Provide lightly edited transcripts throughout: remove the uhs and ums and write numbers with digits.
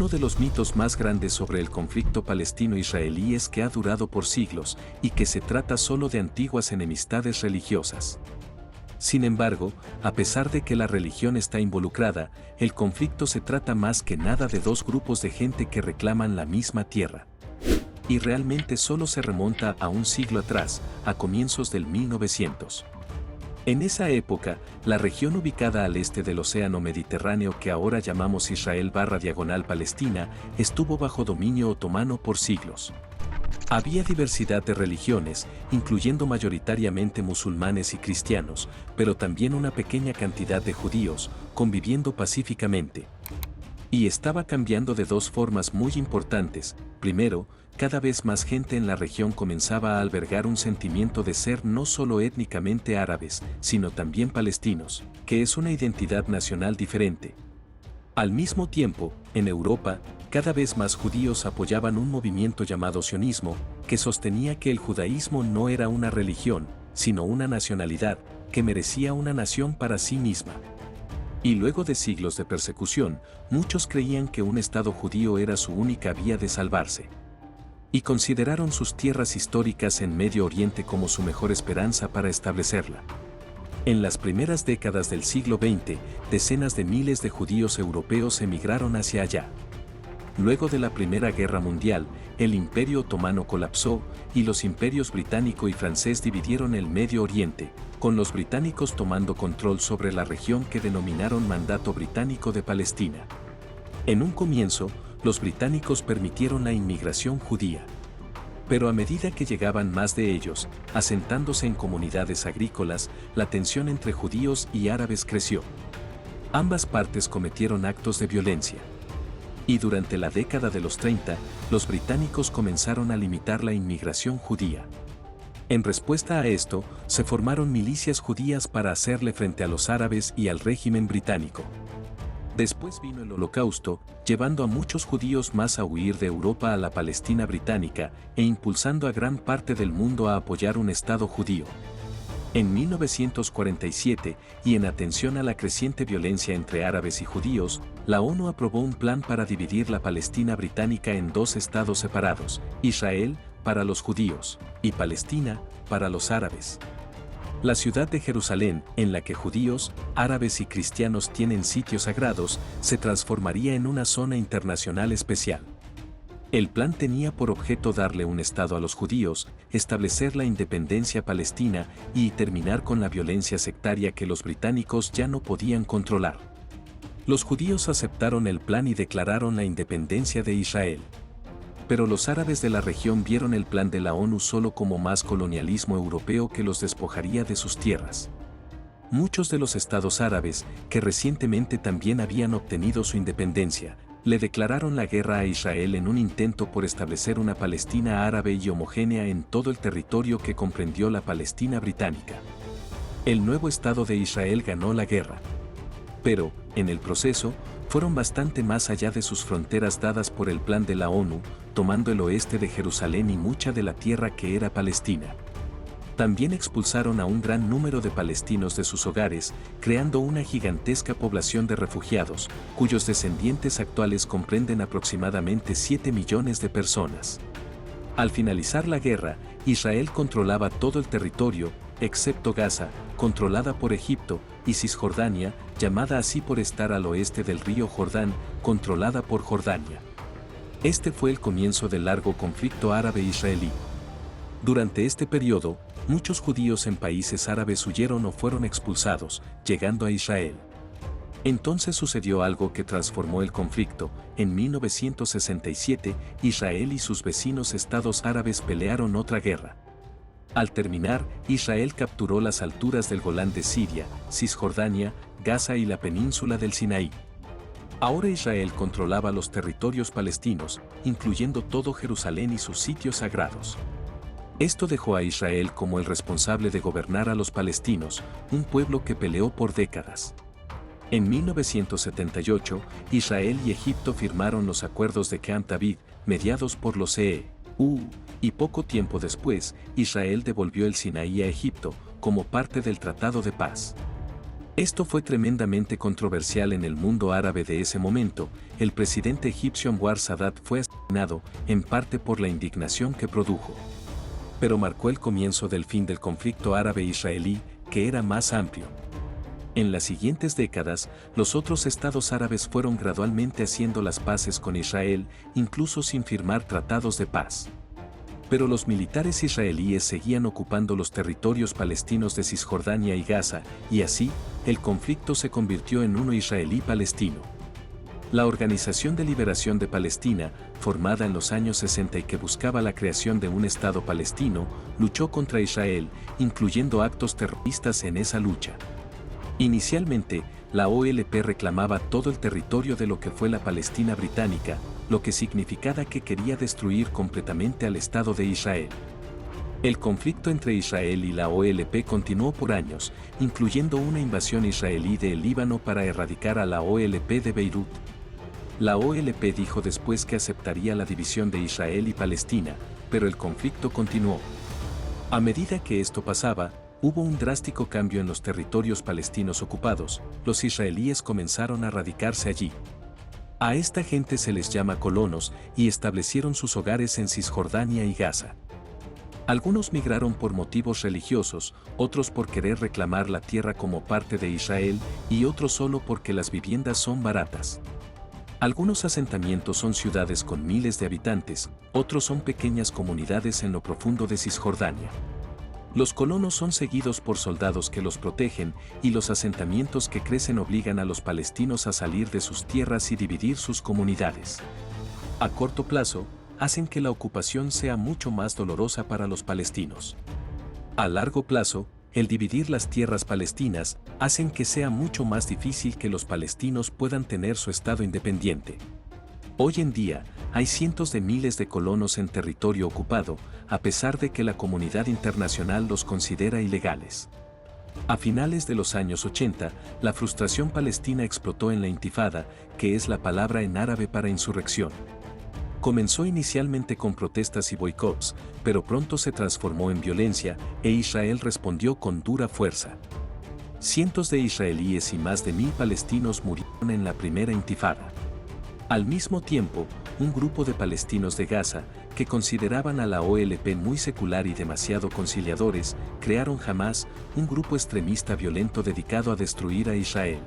Uno de los mitos más grandes sobre el conflicto palestino-israelí es que ha durado por siglos y que se trata solo de antiguas enemistades religiosas. Sin embargo, a pesar de que la religión está involucrada, el conflicto se trata más que nada de dos grupos de gente que reclaman la misma tierra. Y realmente solo se remonta a un siglo atrás, a comienzos del 1900. En esa época, la región ubicada al este del Océano Mediterráneo que ahora llamamos Israel/Palestina, estuvo bajo dominio otomano por siglos. Había diversidad de religiones, incluyendo mayoritariamente musulmanes y cristianos, pero también una pequeña cantidad de judíos, conviviendo pacíficamente. Y estaba cambiando de dos formas muy importantes. Primero, cada vez más gente en la región comenzaba a albergar un sentimiento de ser no solo étnicamente árabes, sino también palestinos, que es una identidad nacional diferente. Al mismo tiempo, en Europa, cada vez más judíos apoyaban un movimiento llamado sionismo, que sostenía que el judaísmo no era una religión, sino una nacionalidad, que merecía una nación para sí misma. Y luego de siglos de persecución, muchos creían que un Estado judío era su única vía de salvarse. Y consideraron sus tierras históricas en Medio Oriente como su mejor esperanza para establecerla. En las primeras décadas del siglo XX, decenas de miles de judíos europeos emigraron hacia allá. Luego de la Primera Guerra Mundial, el Imperio Otomano colapsó y los imperios británico y francés dividieron el Medio Oriente, con los británicos tomando control sobre la región que denominaron Mandato Británico de Palestina. En un comienzo, los británicos permitieron la inmigración judía. Pero a medida que llegaban más de ellos, asentándose en comunidades agrícolas, la tensión entre judíos y árabes creció. Ambas partes cometieron actos de violencia. Y durante la década de los 30, los británicos comenzaron a limitar la inmigración judía. En respuesta a esto, se formaron milicias judías para hacerle frente a los árabes y al régimen británico. Después vino el Holocausto, llevando a muchos judíos más a huir de Europa a la Palestina británica e impulsando a gran parte del mundo a apoyar un Estado judío. En 1947, y en atención a la creciente violencia entre árabes y judíos, la ONU aprobó un plan para dividir la Palestina británica en dos estados separados, Israel, para los judíos, y Palestina, para los árabes. La ciudad de Jerusalén, en la que judíos, árabes y cristianos tienen sitios sagrados, se transformaría en una zona internacional especial. El plan tenía por objeto darle un estado a los judíos, establecer la independencia palestina y terminar con la violencia sectaria que los británicos ya no podían controlar. Los judíos aceptaron el plan y declararon la independencia de Israel. Pero los árabes de la región vieron el plan de la ONU solo como más colonialismo europeo que los despojaría de sus tierras. Muchos de los estados árabes, que recientemente también habían obtenido su independencia, le declararon la guerra a Israel en un intento por establecer una Palestina árabe y homogénea en todo el territorio que comprendió la Palestina británica. El nuevo Estado de Israel ganó la guerra. Pero, en el proceso, fueron bastante más allá de sus fronteras dadas por el plan de la ONU, tomando el oeste de Jerusalén y mucha de la tierra que era Palestina. También expulsaron a un gran número de palestinos de sus hogares, creando una gigantesca población de refugiados, cuyos descendientes actuales comprenden aproximadamente 7 millones de personas. Al finalizar la guerra, Israel controlaba todo el territorio, excepto Gaza, controlada por Egipto, y Cisjordania, llamada así por estar al oeste del río Jordán, controlada por Jordania. Este fue el comienzo del largo conflicto árabe-israelí. Durante este periodo, muchos judíos en países árabes huyeron o fueron expulsados, llegando a Israel. Entonces sucedió algo que transformó el conflicto. En 1967, Israel y sus vecinos estados árabes pelearon otra guerra. Al terminar, Israel capturó las alturas del Golán de Siria, Cisjordania, Gaza y la península del Sinaí. Ahora Israel controlaba los territorios palestinos, incluyendo todo Jerusalén y sus sitios sagrados. Esto dejó a Israel como el responsable de gobernar a los palestinos, un pueblo que peleó por décadas. En 1978, Israel y Egipto firmaron los acuerdos de Camp David, mediados por los EU, y poco tiempo después, Israel devolvió el Sinaí a Egipto, como parte del Tratado de Paz. Esto fue tremendamente controversial en el mundo árabe de ese momento. El presidente egipcio Anwar Sadat fue asesinado, en parte por la indignación que produjo. Pero marcó el comienzo del fin del conflicto árabe-israelí, que era más amplio. En las siguientes décadas, los otros estados árabes fueron gradualmente haciendo las paces con Israel, incluso sin firmar tratados de paz. Pero los militares israelíes seguían ocupando los territorios palestinos de Cisjordania y Gaza, y así, el conflicto se convirtió en uno israelí-palestino. La Organización de Liberación de Palestina, formada en los años 60 y que buscaba la creación de un Estado palestino, luchó contra Israel, incluyendo actos terroristas en esa lucha. Inicialmente, la OLP reclamaba todo el territorio de lo que fue la Palestina británica, lo que significaba que quería destruir completamente al Estado de Israel. El conflicto entre Israel y la OLP continuó por años, incluyendo una invasión israelí del Líbano para erradicar a la OLP de Beirut. La OLP dijo después que aceptaría la división de Israel y Palestina, pero el conflicto continuó. A medida que esto pasaba, hubo un drástico cambio en los territorios palestinos ocupados. Los israelíes comenzaron a radicarse allí. A esta gente se les llama colonos y establecieron sus hogares en Cisjordania y Gaza. Algunos migraron por motivos religiosos, otros por querer reclamar la tierra como parte de Israel y otros solo porque las viviendas son baratas. Algunos asentamientos son ciudades con miles de habitantes, otros son pequeñas comunidades en lo profundo de Cisjordania. Los colonos son seguidos por soldados que los protegen, y los asentamientos que crecen obligan a los palestinos a salir de sus tierras y dividir sus comunidades. A corto plazo, hacen que la ocupación sea mucho más dolorosa para los palestinos. A largo plazo, el dividir las tierras palestinas hacen que sea mucho más difícil que los palestinos puedan tener su estado independiente. Hoy en día, hay cientos de miles de colonos en territorio ocupado, a pesar de que la comunidad internacional los considera ilegales. A finales de los años 80, la frustración palestina explotó en la Intifada, que es la palabra en árabe para insurrección. Comenzó inicialmente con protestas y boicots, pero pronto se transformó en violencia, e Israel respondió con dura fuerza. Cientos de israelíes y más de 1000 palestinos murieron en la primera Intifada. Al mismo tiempo, un grupo de palestinos de Gaza, que consideraban a la OLP muy secular y demasiado conciliadores, crearon Hamás, un grupo extremista violento dedicado a destruir a Israel.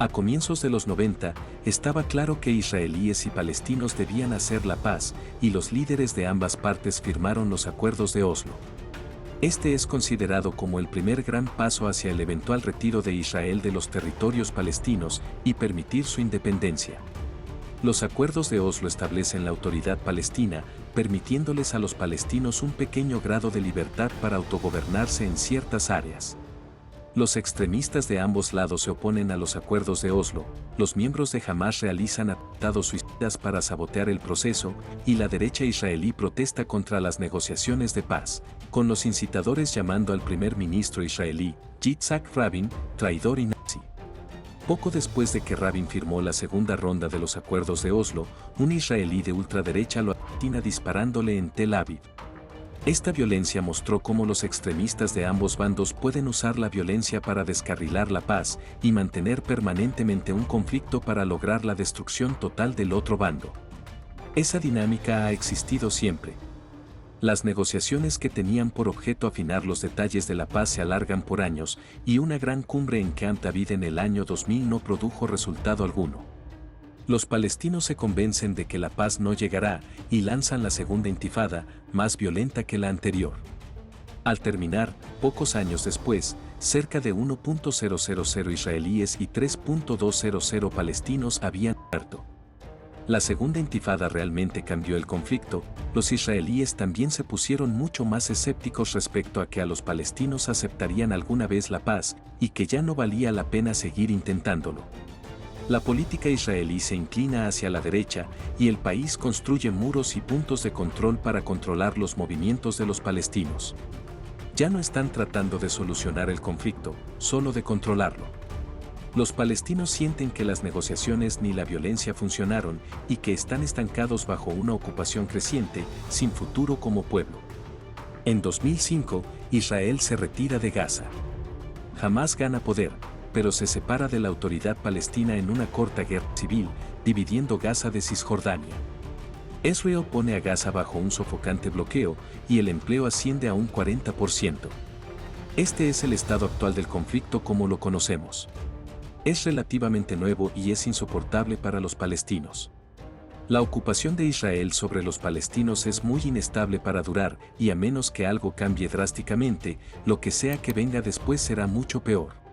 A comienzos de los 90, estaba claro que israelíes y palestinos debían hacer la paz, y los líderes de ambas partes firmaron los acuerdos de Oslo. Este es considerado como el primer gran paso hacia el eventual retiro de Israel de los territorios palestinos y permitir su independencia. Los acuerdos de Oslo establecen la autoridad palestina, permitiéndoles a los palestinos un pequeño grado de libertad para autogobernarse en ciertas áreas. Los extremistas de ambos lados se oponen a los acuerdos de Oslo, los miembros de Hamás realizan atentados suicidas para sabotear el proceso, y la derecha israelí protesta contra las negociaciones de paz, con los incitadores llamando al primer ministro israelí, Yitzhak Rabin, traidor y nazi. Poco después de que Rabin firmó la segunda ronda de los acuerdos de Oslo, un israelí de ultraderecha lo asesina disparándole en Tel Aviv. Esta violencia mostró cómo los extremistas de ambos bandos pueden usar la violencia para descarrilar la paz y mantener permanentemente un conflicto para lograr la destrucción total del otro bando. Esa dinámica ha existido siempre. Las negociaciones que tenían por objeto afinar los detalles de la paz se alargan por años, y una gran cumbre en Camp David en el año 2000 no produjo resultado alguno. Los palestinos se convencen de que la paz no llegará y lanzan la segunda intifada, más violenta que la anterior. Al terminar, pocos años después, cerca de 1.000 israelíes y 3.200 palestinos habían muerto. La segunda intifada realmente cambió el conflicto. Los israelíes también se pusieron mucho más escépticos respecto a que a los palestinos aceptarían alguna vez la paz y que ya no valía la pena seguir intentándolo. La política israelí se inclina hacia la derecha y el país construye muros y puntos de control para controlar los movimientos de los palestinos. Ya no están tratando de solucionar el conflicto, solo de controlarlo. Los palestinos sienten que las negociaciones ni la violencia funcionaron y que están estancados bajo una ocupación creciente, sin futuro como pueblo. En 2005, Israel se retira de Gaza. Hamás gana poder, pero se separa de la autoridad palestina en una corta guerra civil, dividiendo Gaza de Cisjordania. Israel pone a Gaza bajo un sofocante bloqueo y el empleo asciende a un 40%. Este es el estado actual del conflicto como lo conocemos. Es relativamente nuevo y es insoportable para los palestinos. La ocupación de Israel sobre los palestinos es muy inestable para durar y a menos que algo cambie drásticamente, lo que sea que venga después será mucho peor.